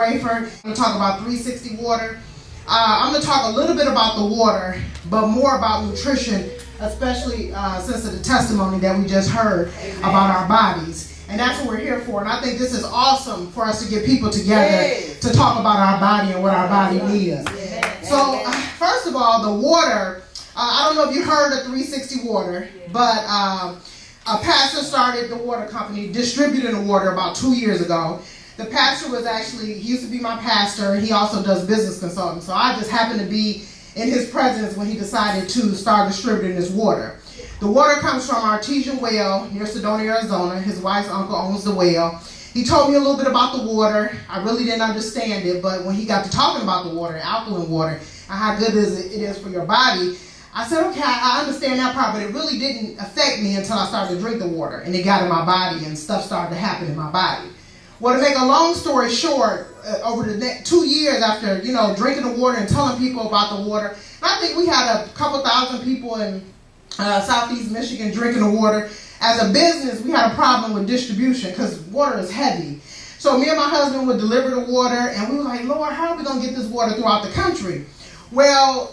Rayford. I'm going to talk about 360 Water. I'm going to talk a little bit about the water, but more about nutrition, especially since of the testimony that we just heard about our bodies. And that's what we're here for. And I think this is awesome for us to get people together to talk about our body and what our body needs. So first of all, the water, I don't know if you heard of 360 Water, but a pastor started the water company, distributing the water about 2 years ago. The pastor was actually, he used to be my pastor, and he also does business consulting. So I just happened to be in his presence when he decided to start distributing this water. The water comes from Artesian Well near Sedona, Arizona. His wife's uncle owns the well. He told me a little bit about the water. I really didn't understand it, but when he got to talking about the water, alkaline water, and how good it is for your body, I said, okay, I understand that part, but it really didn't affect me until I started to drink the water, and it got in my body, and stuff started to happen in my body. Well, to make a long story short, over the next 2 years after, drinking the water and telling people about the water, I think we had a couple thousand people in Southeast Michigan drinking the water. As a business, we had a problem with distribution because water is heavy. So me and my husband would deliver the water, and we were like, Lord, how are we going to get this water throughout the country? Well,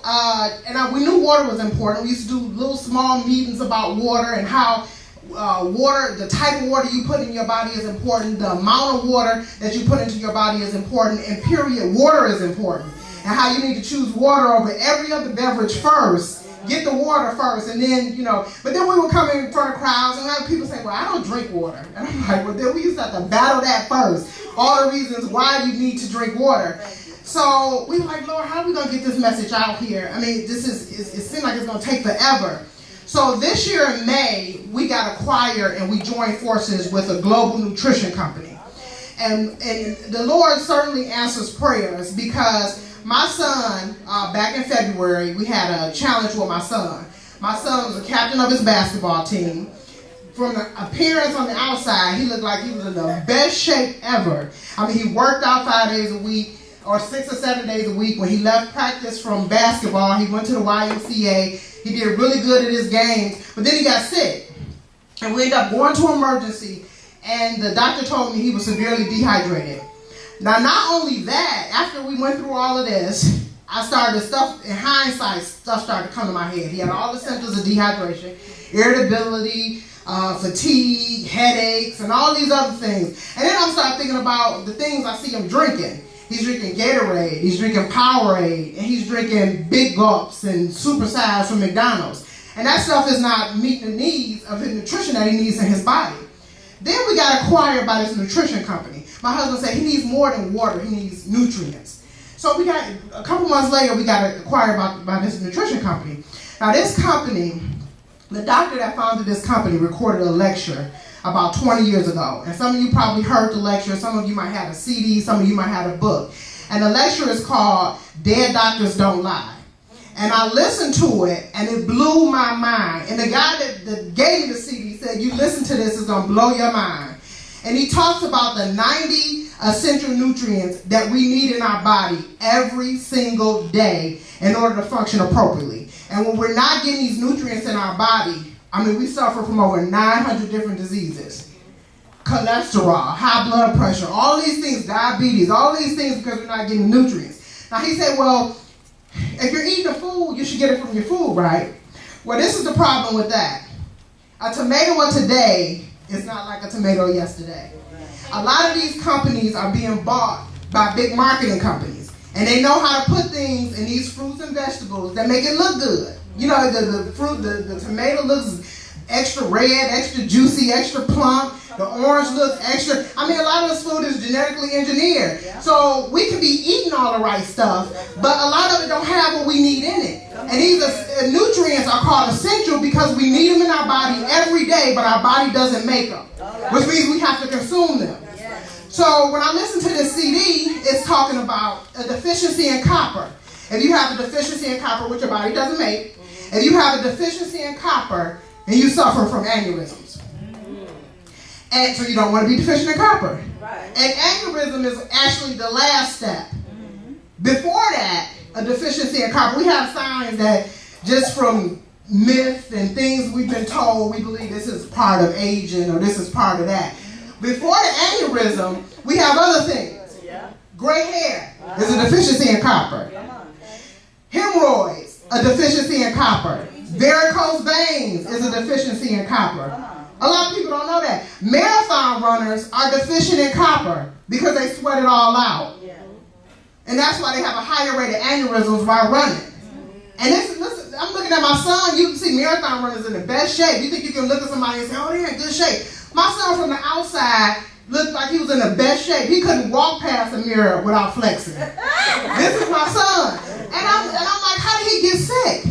we knew water was important. We used to do little small meetings about water and how water, the type of water you put in your body is important. The amount of water that you put into your body is important. And period, water is important. And how you need to choose water over every other beverage first. Get the water first, and then, but then we would come in front of crowds, and other people say, well, I don't drink water. And I'm like, well, then we used to have to battle that first. All the reasons why you need to drink water. So we were like, Lord, how are we going to get this message out here? I mean, it seems like it's going to take forever. So this year in May, we got acquired and we joined forces with a global nutrition company. And the Lord certainly answers prayers, because my son, back in February, we had a challenge with my son. My son was the captain of his basketball team. From the appearance on the outside, he looked like he was in the best shape ever. I mean, he worked out 5 days a week, or 6 or 7 days a week. When he left practice from basketball, he went to the YMCA. He did really good at his games, but then he got sick. And we ended up going to emergency, and the doctor told me he was severely dehydrated. Now, not only that, after we went through all of this, I started in hindsight, stuff started to come to my head. He had all the symptoms of dehydration, irritability, fatigue, headaches, and all these other things. And then I started thinking about the things I see him drinking. He's drinking Gatorade, he's drinking Powerade, and he's drinking Big Gulps and Super Size from McDonald's. And that stuff is not meeting the needs of his nutrition that he needs in his body. Then we got acquired by this nutrition company. My husband said he needs more than water, he needs nutrients. So we got, a couple months later, we got acquired by this nutrition company. Now this company, the doctor that founded this company recorded a lecture about 20 years ago. And some of you probably heard the lecture, some of you might have a CD, some of you might have a book. And the lecture is called Dead Doctors Don't Lie. And I listened to it, and it blew my mind. And the guy that gave me the CD said, you listen to this, it's going to blow your mind. And he talks about the 90 essential nutrients that we need in our body every single day in order to function appropriately. And when we're not getting these nutrients in our body, we suffer from over 900 different diseases. Cholesterol, high blood pressure, all these things, diabetes, all these things because we're not getting nutrients. Now he said, well, if you're eating a food, you should get it from your food, right? Well, this is the problem with that. A tomato of today is not like a tomato yesterday. A lot of these companies are being bought by big marketing companies, and they know how to put things in these fruits and vegetables that make it look good. The tomato looks extra red, extra juicy, extra plump. The orange looks extra. A lot of this food is genetically engineered. So we can be eating all the right stuff, but a lot of it don't have what we need in it. And these nutrients are called essential because we need them in our body every day, but our body doesn't make them, which means we have to consume them. So when I listen to this CD, it's talking about a deficiency in copper. If you have a deficiency in copper, which your body doesn't make, if you have a deficiency in copper, then you suffer from aneurysms. And so you don't want to be deficient in copper. Right. And aneurysm is actually the last step. Before that, a deficiency in copper, we have signs that just from myth and things we've been told, we believe this is part of aging or this is part of that. Before the aneurysm, we have other things. Gray hair is a deficiency in copper. Hemorrhoids, a deficiency in copper. Varicose veins is a deficiency in copper. A lot of people don't know that. Marathon runners are deficient in copper because they sweat it all out. And that's why they have a higher rate of aneurysms while running. And listen, I'm looking at my son. You can see marathon runners in the best shape. You think you can look at somebody and say, oh, they're in good shape. My son from the outside looked like he was in the best shape. He couldn't walk past a mirror without flexing. This is my son. And I'm like, how did he get sick?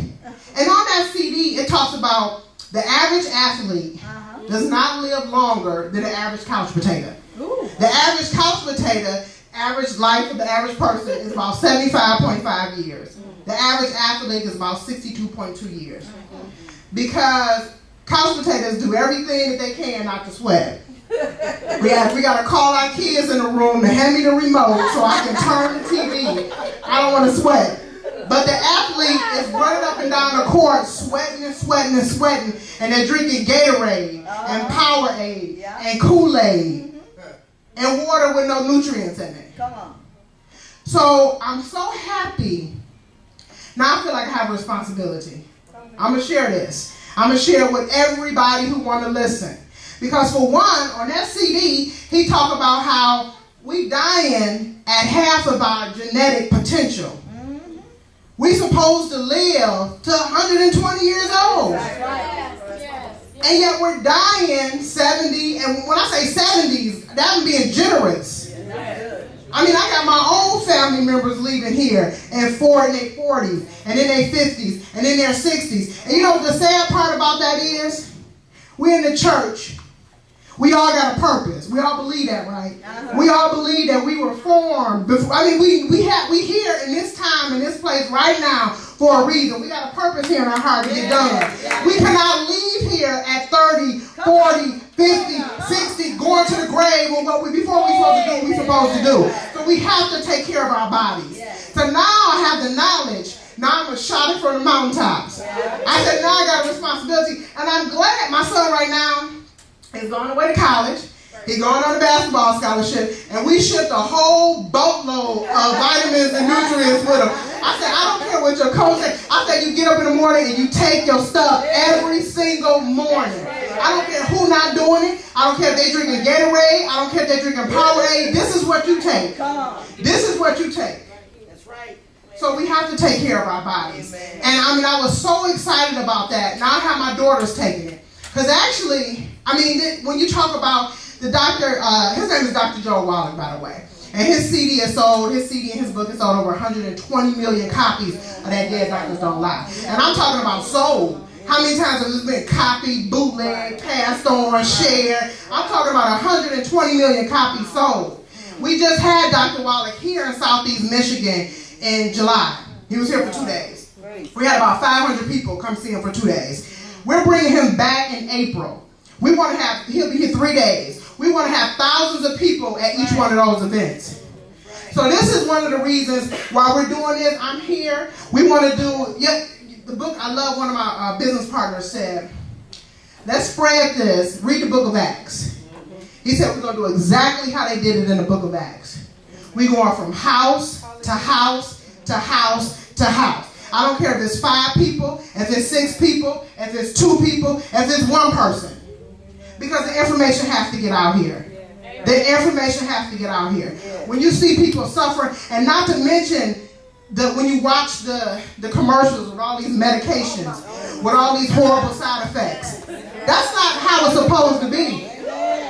And on that CD, it talks about the average athlete does not live longer than the average couch potato. The average couch potato, average life of the average person is about 75.5 years. The average athlete is about 62.2 years. Because couch potatoes do everything that they can not to sweat. We got to call our kids in the room to hand me the remote so I can turn the TV. I don't want to sweat. But the athlete is running up and down the court, sweating and sweating and sweating, and they're drinking Gatorade and Powerade and Kool-Aid and water with no nutrients in it. Come on. So I'm so happy. Now I feel like I have a responsibility. I'm going to share this. I'm going to share it with everybody who want to listen. Because for one, on that CD, he talked about how we dying at half of our genetic potential. We supposed to live to 120 years old. And yet we're dying 70, and when I say 70s, that's being generous. I mean, I got my own family members leaving here in their 40s, and in their 50s, and in their 60s. And you know what the sad part about that is? We're in the church. We all got a purpose. We all believe that, right? We all believe that we were formed before. I mean, we here in this time, in this place right now for a reason. We got a purpose here in our heart to get done. We cannot leave here at 30, 40, 50, 60, going to the grave with what before we supposed to do what we supposed to do. So we have to take care of our bodies. So now I have the knowledge. Now I'm going to shout it from the mountaintops. I said, now I got a responsibility. And I'm glad my son right now, he's going away to college. He's going on a basketball scholarship. And we shipped a whole boatload of vitamins and nutrients with him. I said, I don't care what your coach said. I said, you get up in the morning and you take your stuff every single morning. I don't care who not doing it. I don't care if they drinking Gatorade. I don't care if they drinking Powerade. This is what you take. This is what you take. That's right. So we have to take care of our bodies. And I mean, I was so excited about that. Now I have my daughters taking it. Because actually, I mean, when you talk about the doctor, his name is Dr. Joe Wallach, by the way. And his CD is sold, his CD and his book is sold over 120 million copies of That Dead Doctors Don't Lie. And I'm talking about sold. How many times has this been copied, bootleg, passed on, shared? I'm talking about 120 million copies sold. We just had Dr. Wallach here in Southeast Michigan in July. He was here for 2 days. We had about 500 people come see him for 2 days. We're bringing him back in April. We want to have, he'll be here 3 days. We want to have thousands of people at each one of those events. So this is one of the reasons why we're doing this. I'm here. We want to do, the book, I love one of my business partners said, let's spread this, read the book of Acts. He said we're going to do exactly how they did it in the book of Acts. We're going from house to house to house to house. I don't care if it's 5 people, if it's 6 people, if it's 2 people, if it's 1 person. Because the information has to get out here. The information has to get out here. When you see people suffering, and not to mention when you watch the commercials with all these medications, with all these horrible side effects, that's not how it's supposed to be.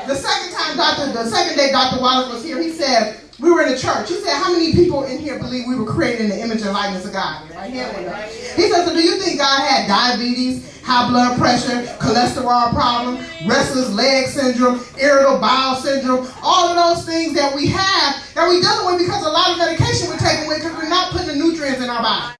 The second day Dr. Wallach was here, he said, we were in a church. He said, how many people in here believe we were created in the image and likeness of God? Right here. He said, so do you think God had diabetes, high blood pressure, cholesterol problem, restless leg syndrome, irritable bowel syndrome, all of those things that we have, that we're dealing with because a lot of medication we're taking with because we're not putting the nutrients in our body?